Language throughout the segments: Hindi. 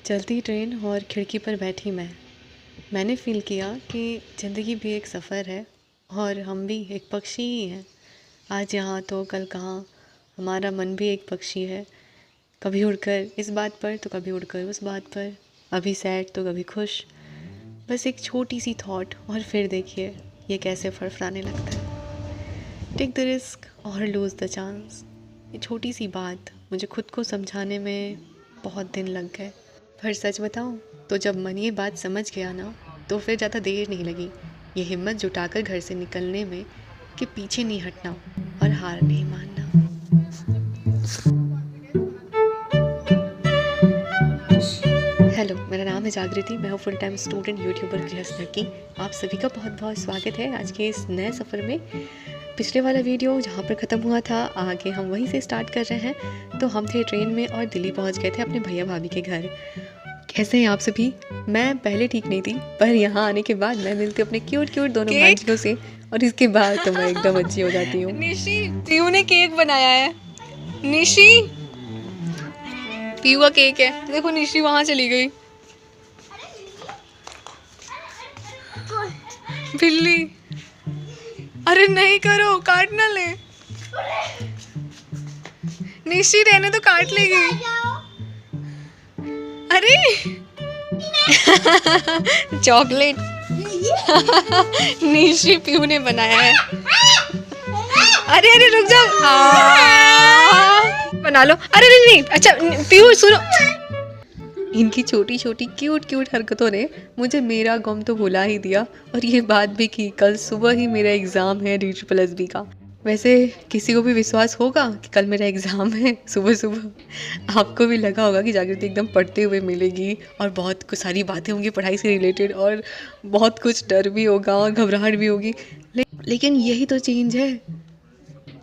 चलती ट्रेन और खिड़की पर बैठी मैंने फ़ील किया कि ज़िंदगी भी एक सफ़र है और हम भी एक पक्षी ही हैं। आज यहाँ तो कल कहाँ। हमारा मन भी एक पक्षी है, कभी उड़कर इस बात पर तो कभी उड़कर उस बात पर, अभी सैड तो कभी खुश। बस एक छोटी सी थॉट और फिर देखिए ये कैसे फड़फड़ाने लगता है। टेक द रिस्क और लूज़ द चांस। ये छोटी सी बात मुझे खुद को समझाने में बहुत दिन लग गए। पर सच बताऊं तो जब मन ये बात समझ गया ना, तो फिर ज़्यादा देर नहीं लगी ये हिम्मत जुटाकर घर से निकलने में कि पीछे नहीं हटना और हार नहीं मानना। हेलो, मेरा नाम है जागृति। मैं हूँ फुल टाइम स्टूडेंट, यूट्यूबर, गृहस्थ लड़की। आप सभी का बहुत बहुत स्वागत है आज के इस नए सफ़र में। पिछले वाला वीडियो जहाँ पर ख़त्म हुआ था, आगे हम वहीं से स्टार्ट कर रहे हैं। तो हम थे ट्रेन में और दिल्ली पहुँच गए थे अपने भैया भाभी के घर। कैसे हैं आप सभी? मैं पहले ठीक नहीं थी, पर यहाँ आने के बाद मैं मिलती हूँ अपने क्यूट क्यूट दोनों भांजियों से, और इसके बाद तो मैं एकदम अच्छी हो जाती हूँ। निशी, पीयू ने केक बनाया है। निशी, पीयू का केक है। देखो निशी वहाँ चली गई। बिल्ली, अरे नहीं करो, काट ना ले। निशी रहने तो काट लेगी। अरे चॉकलेट निशी पीयू ने बनाया है। अरे अरे रुक जाओ, बना लो। अरे नहीं, अच्छा पीयू सुनो। इनकी छोटी छोटी क्यूट क्यूट हरकतों ने मुझे मेरा गम तो भुला ही दिया, और ये बात भी कि कल सुबह ही मेरा एग्ज़ाम है DSSB का। वैसे किसी को भी विश्वास होगा कि कल मेरा एग्ज़ाम है सुबह सुबह? आपको भी लगा होगा कि जागृति एकदम पढ़ते हुए मिलेगी और बहुत कुछ सारी बातें होंगी पढ़ाई से रिलेटेड, और बहुत कुछ डर भी होगा और घबराहट भी होगी। लेकिन यही तो चेंज है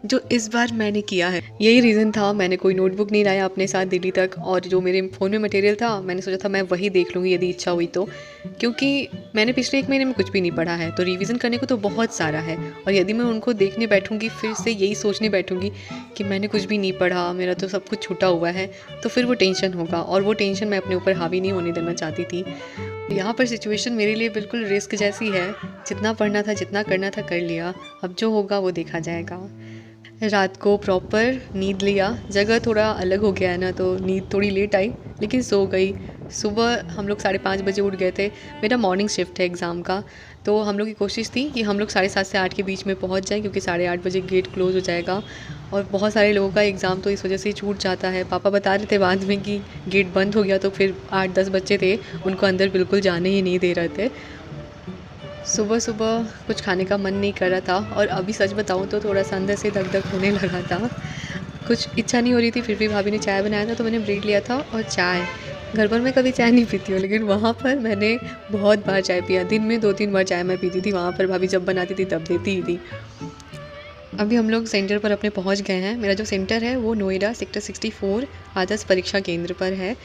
जो इस बार मैंने किया है। यही रीज़न था, मैंने कोई नोटबुक नहीं लाया अपने साथ दिल्ली तक, और जो मेरे फ़ोन में मटेरियल था मैंने सोचा था मैं वही देख लूँगी यदि इच्छा हुई तो। क्योंकि मैंने पिछले 1 महीने में कुछ भी नहीं पढ़ा है, तो रिवीजन करने को तो बहुत सारा है, और यदि मैं उनको देखने बैठूँगी, फिर से यही सोचने बैठूँगी कि मैंने कुछ भी नहीं पढ़ा, मेरा तो सब कुछ छूटा हुआ है, तो फिर वो टेंशन होगा, और वो टेंशन मैं अपने ऊपर हावी नहीं होने देना चाहती थी। यहाँ पर सिचुएशन मेरे लिए बिल्कुल रिस्क जैसी है। जितना पढ़ना था, जितना करना था कर लिया, अब जो होगा वो देखा जाएगा। रात को प्रॉपर नींद लिया, जगह थोड़ा अलग हो गया है ना, तो नींद थोड़ी लेट आई, लेकिन सो गई। सुबह हम लोग 5:30 बजे उठ गए थे। मेरा मॉर्निंग शिफ्ट है एग्ज़ाम का, तो हम लोग की कोशिश थी कि हम लोग 7:30 से 8 के बीच में पहुंच जाएं, क्योंकि 8:30 बजे गेट क्लोज़ हो जाएगा, और बहुत सारे लोगों का एग्ज़ाम तो इस वजह से छूट जाता है। पापा बता रहे थे बाद में कि गेट बंद हो गया, तो फिर 8-10 बच्चे थे, उनको अंदर बिल्कुल जाने ही नहीं दे रहे थे। सुबह सुबह कुछ खाने का मन नहीं कर रहा था, और अभी सच बताऊँ तो थोड़ा सा अंदर से धक धक होने लगा था। कुछ इच्छा नहीं हो रही थी, फिर भी भाभी ने चाय बनाया था, तो मैंने ब्रेड लिया था और चाय। घर पर मैं कभी चाय नहीं पीती हूँ, लेकिन वहाँ पर मैंने बहुत बार चाय पिया। दिन में 2-3 बार चाय मैं पीती थी। वहाँ पर भाभी जब बनाती थी तब देती ही थी। अभी हम लोग सेंटर पर अपने पहुँच गए हैं। मेरा जो सेंटर है वो नोएडा सेक्टर 64 आदर्श परीक्षा केंद्र पर है।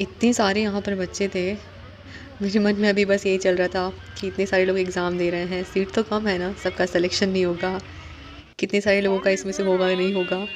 इतने सारे यहाँ पर बच्चे थे, मेरे मन में अभी बस यही चल रहा था कि इतने सारे लोग एग्ज़ाम दे रहे हैं, सीट तो कम है ना, सबका सिलेक्शन नहीं होगा, कितने सारे लोगों का इसमें से होगा या नहीं होगा।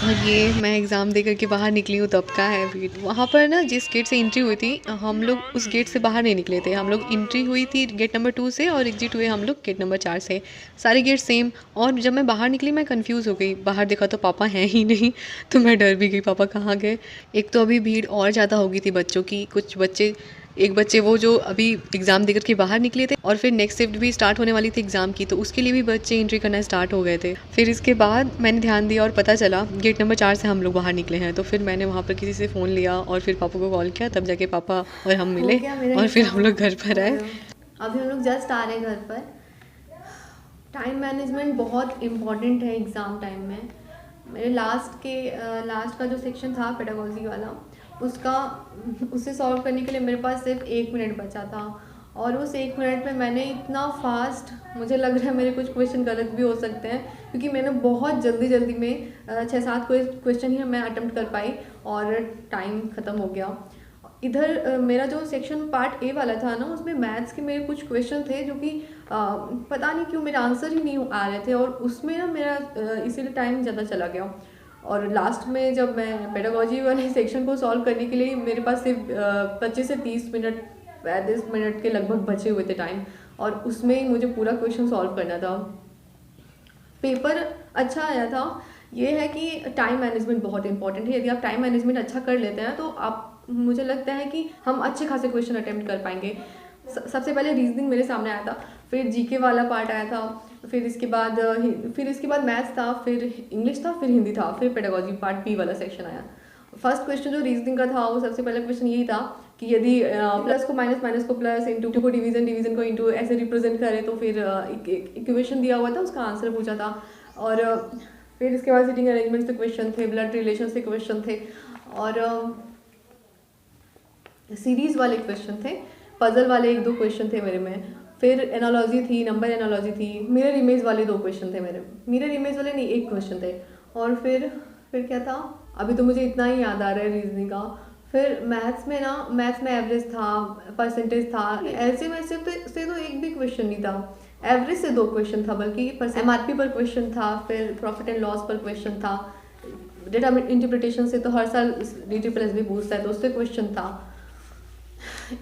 और ये मैं एग्ज़ाम दे कर के बाहर निकली हूँ तब का है भीड़। वहाँ पर ना जिस गेट से एंट्री हुई थी, हम लोग उस गेट से बाहर नहीं निकले थे। हम लोग एंट्री हुई थी गेट नंबर 2 से, और एग्जिट हुए हम लोग गेट नंबर 4 से। सारे गेट सेम। और जब मैं बाहर निकली मैं कंफ्यूज हो गई। बाहर देखा तो पापा हैं ही नहीं, तो मैं डर भी गई पापा कहाँ गए। एक तो अभी भीड़ और ज़्यादा हो गई थी बच्चों की। कुछ बच्चे, एक बच्चे वो जो अभी एग्ज़ाम देकर के बाहर निकले थे, और फिर नेक्स्ट शिफ्ट भी स्टार्ट होने वाली थी एग्ज़ाम की, तो उसके लिए भी बच्चे एंट्री करना स्टार्ट हो गए थे। फिर इसके बाद मैंने ध्यान दिया और पता चला गेट नंबर 4 से हम लोग बाहर निकले हैं। तो फिर मैंने वहाँ पर किसी से फ़ोन लिया और फिर पापा को कॉल किया, तब जाके पापा और हम मिले, और फिर हम लोग घर पर आए। अभी हम लोग जस्ट आ रहे हैं घर पर। टाइम मैनेजमेंट बहुत इम्पॉर्टेंट है एग्ज़ाम टाइम में। मेरे लास्ट का जो सेक्शन था पेडागोजी वाला, उसे सॉल्व करने के लिए मेरे पास सिर्फ 1 मिनट बचा था, और उस 1 मिनट में मैंने इतना फास्ट, मुझे लग रहा है मेरे कुछ क्वेश्चन गलत भी हो सकते हैं, क्योंकि मैंने बहुत जल्दी में 6-7 क्वेश्चन ही मैं अटेम्प्ट कर पाई और टाइम ख़त्म हो गया। मेरा जो सेक्शन पार्ट ए वाला था ना, उसमें मैथ्स के मेरे कुछ क्वेश्चन थे जो कि पता नहीं क्यों मेरे आंसर ही नहीं आ रहे थे, और उसमें ना मेरा इसीलिए टाइम ज़्यादा चला गया। और लास्ट में जब मैं पेडागोजी वाले सेक्शन को सॉल्व करने के लिए मेरे पास सिर्फ 25 से 30 मिनट 35 मिनट के लगभग बचे हुए थे टाइम, और उसमें ही मुझे पूरा क्वेश्चन सॉल्व करना था। पेपर अच्छा आया था। ये है कि टाइम मैनेजमेंट बहुत इंपॉर्टेंट है। यदि आप टाइम मैनेजमेंट अच्छा कर लेते हैं तो आप, मुझे लगता है कि हम अच्छे खासे क्वेश्चन अटेम्प्ट कर पाएंगे। सबसे पहले रीजनिंग मेरे सामने आया था, फिर जीके वाला पार्ट आया था, फिर इसके बाद मैथ्स था, फिर इंग्लिश था, फिर हिंदी था, फिर पेडागोजी पार्ट बी वाला सेक्शन आया। फर्स्ट क्वेश्चन जो रीजनिंग का था, वो सबसे पहला क्वेश्चन यही था कि यदि प्लस को माइनस, माइनस को प्लस, इंटू को डिवीजन, डिवीजन को इंटू ऐसे रिप्रेजेंट करें तो फिर इक्वेशन दिया हुआ था, उसका आंसर पूछा था। और फिर इसके बाद सीटिंग अरेंजमेंट से क्वेश्चन थे, ब्लड रिलेशन से क्वेश्चन थे, और सीरीज वाले क्वेश्चन थे, पजल वाले 1-2 क्वेश्चन थे मेरे में, फिर एनालॉजी थी, नंबर एनालॉजी थी, मिरर इमेज वाले 2 क्वेश्चन थे मेरे, मिरर इमेज वाले नहीं 1 क्वेश्चन थे, और फिर क्या था, अभी तो मुझे इतना ही याद आ रहा है रीजनिंग का। फिर मैथ्स में एवरेज था, परसेंटेज था, ऐसे में से तो एक भी क्वेश्चन नहीं था। एवरेज से 2 क्वेश्चन था, बल्कि एमआरपी पर क्वेश्चन था, फिर प्रॉफिट एंड लॉस पर क्वेश्चन था, डेटा इंटरप्रिटेशन से तो हर साल DTPLS भी पूछता है, तो उससे क्वेश्चन था।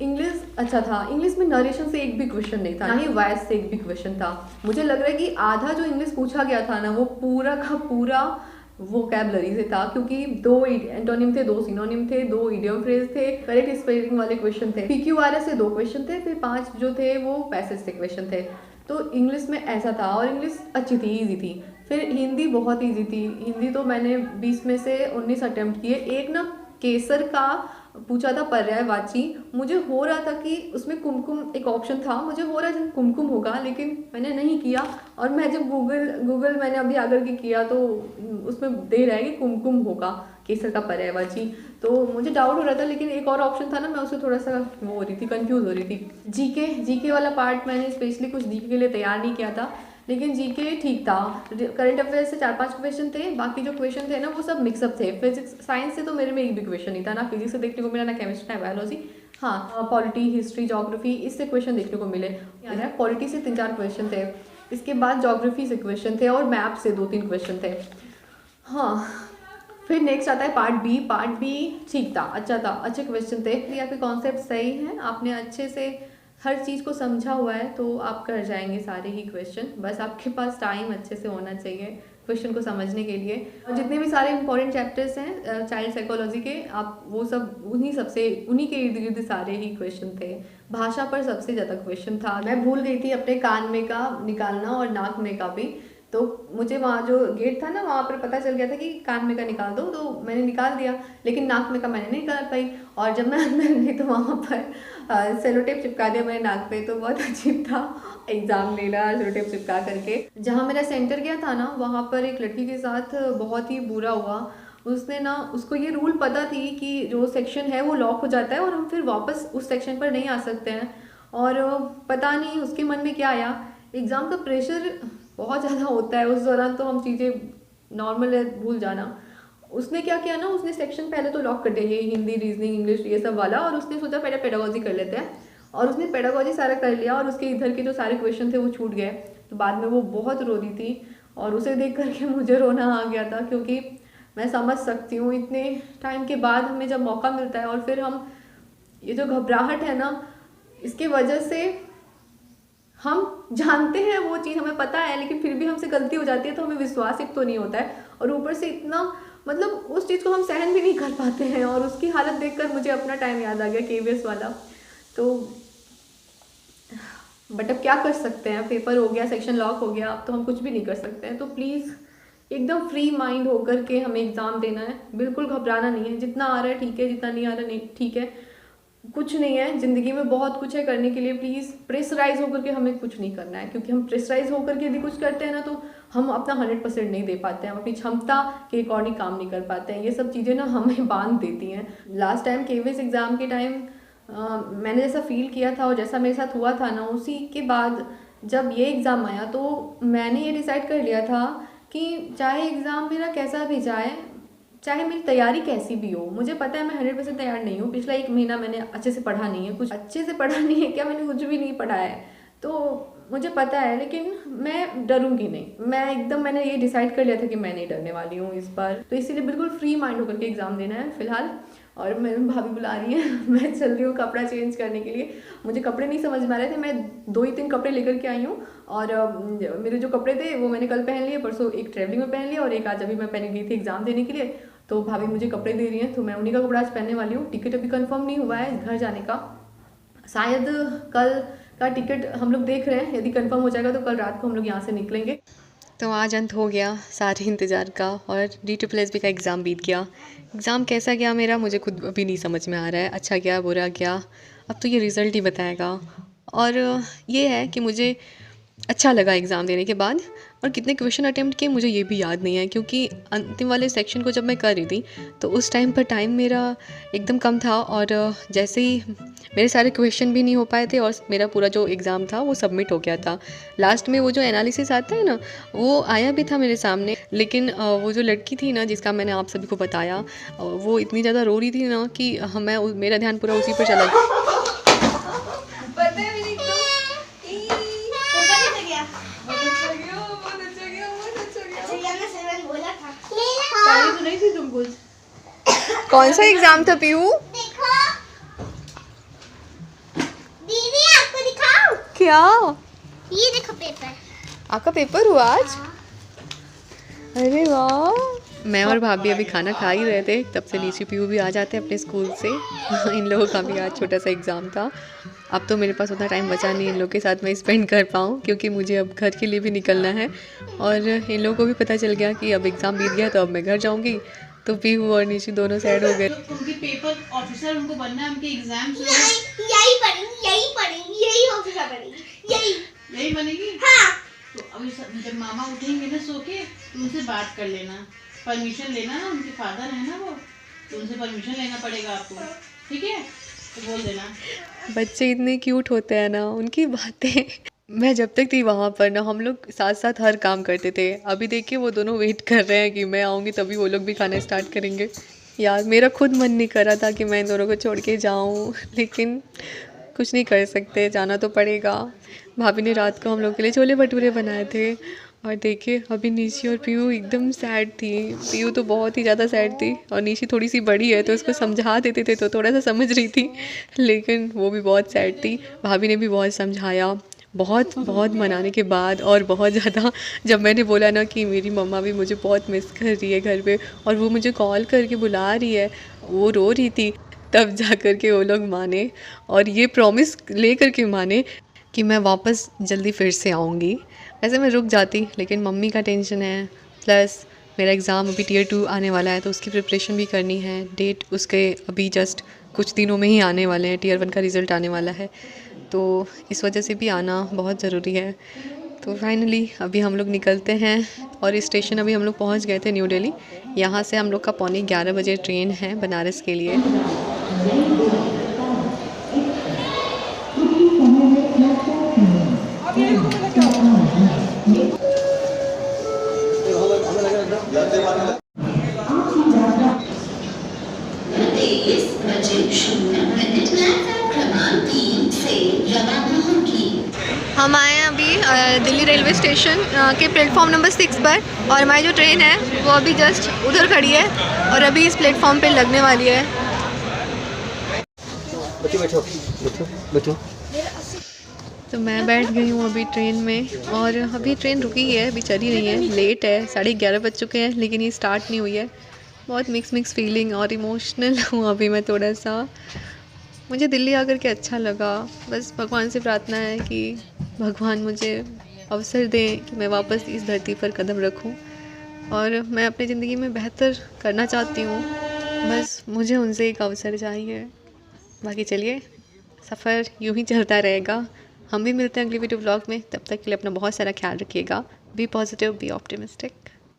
इंग्लिश अच्छा था, इंग्लिश में नरेशन से एक भी क्वेश्चन नहीं था, ना ही वॉइस से एक भी क्वेश्चन था। मुझे लग रहा है कि आधा जो इंग्लिश पूछा गया था ना, वो पूरा का पूरा वोकैबुलरी से था, क्योंकि 2 एंटोनिम थे, 2 सिनोनिम थे, 2 इडियम फ्रेज थे, करेक्ट स्पेलिंग वाले क्वेश्चन थे, PQRS से 2 क्वेश्चन थे, फिर 5 जो थे वो पैसेज से क्वेश्चन थे। तो इंग्लिश में ऐसा था, और इंग्लिश अच्छी थी, ईजी थी। फिर हिंदी बहुत ईजी थी। हिंदी तो मैंने 20 में से 19 अटेम्प्ट किए। एक ना केसर का पूछा था, पर्यायवाची, मुझे हो रहा था कि उसमें कुमकुम एक ऑप्शन था, मुझे हो रहा था कुमकुम होगा, लेकिन मैंने नहीं किया। और मैं जब गूगल मैंने अभी आकर के किया तो उसमें दे रहा है कि कुमकुम होगा केसर का पर्यायवाची, तो मुझे डाउट हो रहा था, लेकिन एक और ऑप्शन था ना, मैं उससे थोड़ा सा वो हो रही थी, कंफ्यूज हो रही थी। जीके वाला पार्ट मैंने स्पेशली कुछ जीके के लिए तैयार नहीं किया था, लेकिन जीके ठीक था। करंट अफेयर्स से 4-5 क्वेश्चन थे, बाकी जो क्वेश्चन थे ना वो सब मिक्सअप थे। फिजिक्स साइंस से तो मेरे में एक भी क्वेश्चन नहीं था, ना फिजिक्स से देखने को मिला, ना केमिस्ट्री, ना बायोलॉजी। हाँ, पॉलिटी, हिस्ट्री, जोग्राफी, इससे क्वेश्चन देखने को मिले। पॉलिटी से 3-4 क्वेश्चन थे, इसके बाद जोग्राफी से क्वेश्चन थे, और मैप से 2-3 क्वेश्चन थे। हाँ, फिर नेक्स्ट आता है पार्ट बी ठीक था, अच्छा था, अच्छे क्वेश्चन थे। यदि आपके कॉन्सेप्ट सही हैं, आपने अच्छे से हर चीज़ को समझा हुआ है, तो आप कर जाएंगे सारे ही क्वेश्चन। बस आपके पास टाइम अच्छे से होना चाहिए क्वेश्चन को समझने के लिए। और जितने भी सारे इंपॉर्टेंट चैप्टर्स हैं चाइल्ड साइकोलॉजी के, आप वो सब उन्हीं के इर्द गिर्द सारे ही क्वेश्चन थे। भाषा पर सबसे ज़्यादा क्वेश्चन था। मैं भूल गई थी अपने कान में का निकालना और नाक में का भी, तो मुझे वहाँ जो गेट था ना, वहाँ पर पता चल गया था कि कान में का निकाल दो, तो मैंने निकाल दिया, लेकिन नाक में का मैंने नहीं निकाल पाई। और जब मैं अंदर गई तो वहाँ पर सेलो टेप चिपका दिया मैंने नाक पे, तो बहुत अजीब था एग्ज़ाम लेना सेलो टेप चिपका करके। जहाँ मेरा सेंटर गया था ना, वहाँ पर एक लड़की के साथ बहुत ही बुरा हुआ। उसने ना, उसको ये रूल पता थी कि जो सेक्शन है वो लॉक हो जाता है और हम फिर वापस उस सेक्शन पर नहीं आ सकते हैं, और पता नहीं उसके मन में क्या आया। एग्ज़ाम का प्रेशर बहुत ज़्यादा होता है उस दौरान, तो हम चीज़ें नॉर्मल है भूल जाना। उसने क्या किया ना, उसने सेक्शन पहले तो लॉक कर दिया, ये हिंदी, रीजनिंग, इंग्लिश ये सब वाला, और उसने सोचा पहले पेडागोजी कर लेते हैं, और उसने पेडागोजी सारा कर लिया, और उसके इधर के जो सारे क्वेश्चन थे वो छूट गए। तो बाद में वो बहुत रो रही थी, और उसे देख करके मुझे रोना आ गया था, क्योंकि मैं समझ सकती हूँ इतने टाइम के बाद हमें जब मौका मिलता है, और फिर हम ये जो घबराहट है ना, इसके वजह से हम जानते हैं वो चीज़ हमें पता है, लेकिन फिर भी हमसे गलती हो जाती है, तो हमें विश्वास एक तो नहीं होता है, और ऊपर से इतना मतलब उस चीज़ को हम सहन भी नहीं कर पाते हैं। और उसकी हालत देखकर मुझे अपना टाइम याद आ गया KVS वाला। तो बट अब क्या कर सकते हैं, पेपर हो गया, सेक्शन लॉक हो गया, अब तो हम कुछ भी नहीं कर सकते हैं। तो प्लीज़ एकदम फ्री माइंड होकर के हमें एग्ज़ाम देना है, बिल्कुल घबराना नहीं है। जितना आ रहा है ठीक है, जितना नहीं आ रहा नहीं ठीक है, कुछ नहीं है, ज़िंदगी में बहुत कुछ है करने के लिए। प्लीज़ प्रेशराइज होकर के हमें कुछ नहीं करना है, क्योंकि हम प्रेशराइज होकर के यदि कुछ करते हैं ना, तो हम अपना 100% नहीं दे पाते हैं, हम अपनी क्षमता के अकॉर्डिंग काम नहीं कर पाते हैं। ये सब चीज़ें ना हमें बांध देती हैं। लास्ट टाइम KVS एग्ज़ाम के टाइम मैंने जैसा फील किया था और जैसा मेरे साथ हुआ था ना, उसी के बाद जब ये एग्ज़ाम आया तो मैंने ये डिसाइड कर लिया था कि चाहे एग्ज़ाम मेरा कैसा भी जाए, चाहे मेरी तैयारी कैसी भी हो, मुझे पता है मैं 100% तैयार नहीं हूँ। पिछला 1 महीना मैंने अच्छे से पढ़ा नहीं है, कुछ अच्छे से पढ़ा नहीं है क्या, मैंने कुछ भी नहीं पढ़ा है, तो मुझे पता है, लेकिन मैं डरूंगी नहीं। मैंने ये डिसाइड कर लिया था कि मैं नहीं डरने वाली हूँ इस बार, तो इसीलिए बिल्कुल फ्री माइंड होकर के एग्ज़ाम देना है फ़िलहाल। और मेरी भाभी बुला रही है मैं चल रही हूँ कपड़ा चेंज करने के लिए। मुझे कपड़े नहीं समझ में आ रहे थे, मैं 2 ही 3 कपड़े लेकर के आई हूँ, और मेरे जो कपड़े थे वो मैंने कल पहन लिए, परसों एक ट्रैवलिंग में पहन लिया और एक आज अभी मैं पहन गई थी एग्ज़ाम देने के लिए। तो भाभी मुझे कपड़े दे रही हैं, तो मैं उन्हीं का कपड़ा आज पहनने वाली हूँ। टिकट अभी कंफर्म नहीं हुआ है घर जाने का, शायद कल का टिकट हम लोग देख रहे हैं, यदि कंफर्म हो जाएगा तो कल रात को हम लोग यहाँ से निकलेंगे। तो आज अंत हो गया सारे इंतज़ार का और DSSB का एग्ज़ाम बीत गया। एग्ज़ाम कैसा गया मेरा मुझे खुद अभी नहीं समझ में आ रहा है, अच्छा गया बुरा गया, अब तो ये रिज़ल्ट ही बताएगा। और ये है कि मुझे अच्छा लगा एग्ज़ाम देने के बाद, और कितने क्वेश्चन अटेम्प्ट किए मुझे ये भी याद नहीं है, क्योंकि अंतिम वाले सेक्शन को जब मैं कर रही थी तो उस टाइम पर टाइम मेरा एकदम कम था, और जैसे ही मेरे सारे क्वेश्चन भी नहीं हो पाए थे और मेरा पूरा जो एग्ज़ाम था वो सबमिट हो गया था। लास्ट में वो जो एनालिसिस आता है ना, वो आया भी था मेरे सामने, लेकिन वो जो लड़की थी ना जिसका मैंने आप सभी को बताया, वो इतनी ज़्यादा रो रही थी ना कि मेरा ध्यान पूरा उसी पर चला गया। कौन सा एग्जाम था पीहू? दीदी आपको दिखाओ, क्या? ये देखो पेपर। आपका पेपर हुआ आज? अरे वाह। मैं और भाभी अभी खाना खा ही रहे थे, तब से नीचे पीहू भी आ जाते हैं अपने स्कूल से। इन लोगों का भी आज छोटा सा एग्ज़ाम था। अब तो मेरे पास उतना टाइम बचा नहीं इन लोग के साथ मैं स्पेंड कर पाऊँ, क्योंकि मुझे अब घर के लिए भी निकलना है, और इन लोगों को भी पता चल गया कि अब एग्ज़ाम बीत गया तो अब मैं घर जाऊँगी। तो पीहू और निशु दोनों साइड हो गए। उनके पेपर ऑफिसर उनको बनना है, उनके एग्जाम यही ऑफिसर बनेगी, यही बनेगी। हाँ। तो अभी जब मामा उठेंगे ना सो के तो उनसे बात कर लेना, परमिशन लेना ना, उनके फादर है ना वो, तो उनसे परमिशन लेना पड़ेगा आपको, ठीक है? तो बोल देना। बच्चे इतने क्यूट होते हैं ना, उनकी बातें। मैं जब तक थी वहाँ पर ना हम लोग साथ साथ हर काम करते थे। अभी देखिए वो दोनों वेट कर रहे हैं कि मैं आऊँगी तभी वो लोग भी खाना स्टार्ट करेंगे। यार मेरा खुद मन नहीं कर रहा था कि मैं इन दोनों को छोड़ के जाऊँ, लेकिन कुछ नहीं कर सकते, जाना तो पड़ेगा। भाभी ने रात को हम लोग के लिए छोले भटूरे बनाए थे, और देखिए अभी निशी और पीहू एकदम सैड थी। पीहू तो बहुत ही ज़्यादा सैड थी, और निशी थोड़ी सी बड़ी है तो उसको समझा देते थे तो थोड़ा सा समझ रही थी, लेकिन वो भी बहुत सैड थी। भाभी ने भी बहुत समझाया, बहुत बहुत मनाने के बाद, और बहुत ज़्यादा जब मैंने बोला ना कि मेरी मम्मा भी मुझे बहुत मिस कर रही है घर पे, और वो मुझे कॉल करके बुला रही है, वो रो रही थी, तब जा कर के वो लोग माने, और ये प्रॉमिस ले कर के माने कि मैं वापस जल्दी फिर से आऊँगी। ऐसे मैं रुक जाती, लेकिन मम्मी का टेंशन है, प्लस मेरा एग्ज़ाम अभी Tier 2 आने वाला है तो उसकी प्रिपरेशन भी करनी है। डेट उसके अभी जस्ट कुछ दिनों में ही आने वाले हैं, Tier 1 का रिज़ल्ट आने वाला है, तो इस वजह से भी आना बहुत ज़रूरी है। तो फाइनली अभी हम लोग निकलते हैं, और इस स्टेशन अभी हम लोग पहुंच गए थे न्यू दिल्ली। यहाँ से हम लोग का 11:15 बजे ट्रेन है बनारस के लिए। हम आए हैं अभी दिल्ली रेलवे स्टेशन के प्लेटफॉर्म नंबर 6 पर, और हमारी जो ट्रेन है वो अभी जस्ट उधर खड़ी है और अभी इस प्लेटफॉर्म पे लगने वाली है। बैठो। तो मैं बैठ गई हूँ अभी ट्रेन में, और अभी ट्रेन रुकी है, अभी चली नहीं है, लेट है, 11:30 बज चुके हैं, लेकिन ये स्टार्ट नहीं हुई है। बहुत मिक्स फीलिंग और इमोशनल हूँ अभी मैं थोड़ा सा। मुझे दिल्ली आकर के अच्छा लगा, बस भगवान से प्रार्थना है कि भगवान मुझे अवसर दें कि मैं वापस इस धरती पर कदम रखूं, और मैं अपनी ज़िंदगी में बेहतर करना चाहती हूँ, बस मुझे उनसे एक अवसर चाहिए। बाकी चलिए, सफ़र यूं ही चलता रहेगा। हम भी मिलते हैं अगली वीडियो ब्लॉग में, तब तक के लिए अपना बहुत सारा ख्याल रखिएगा। Be positive, be optimistic.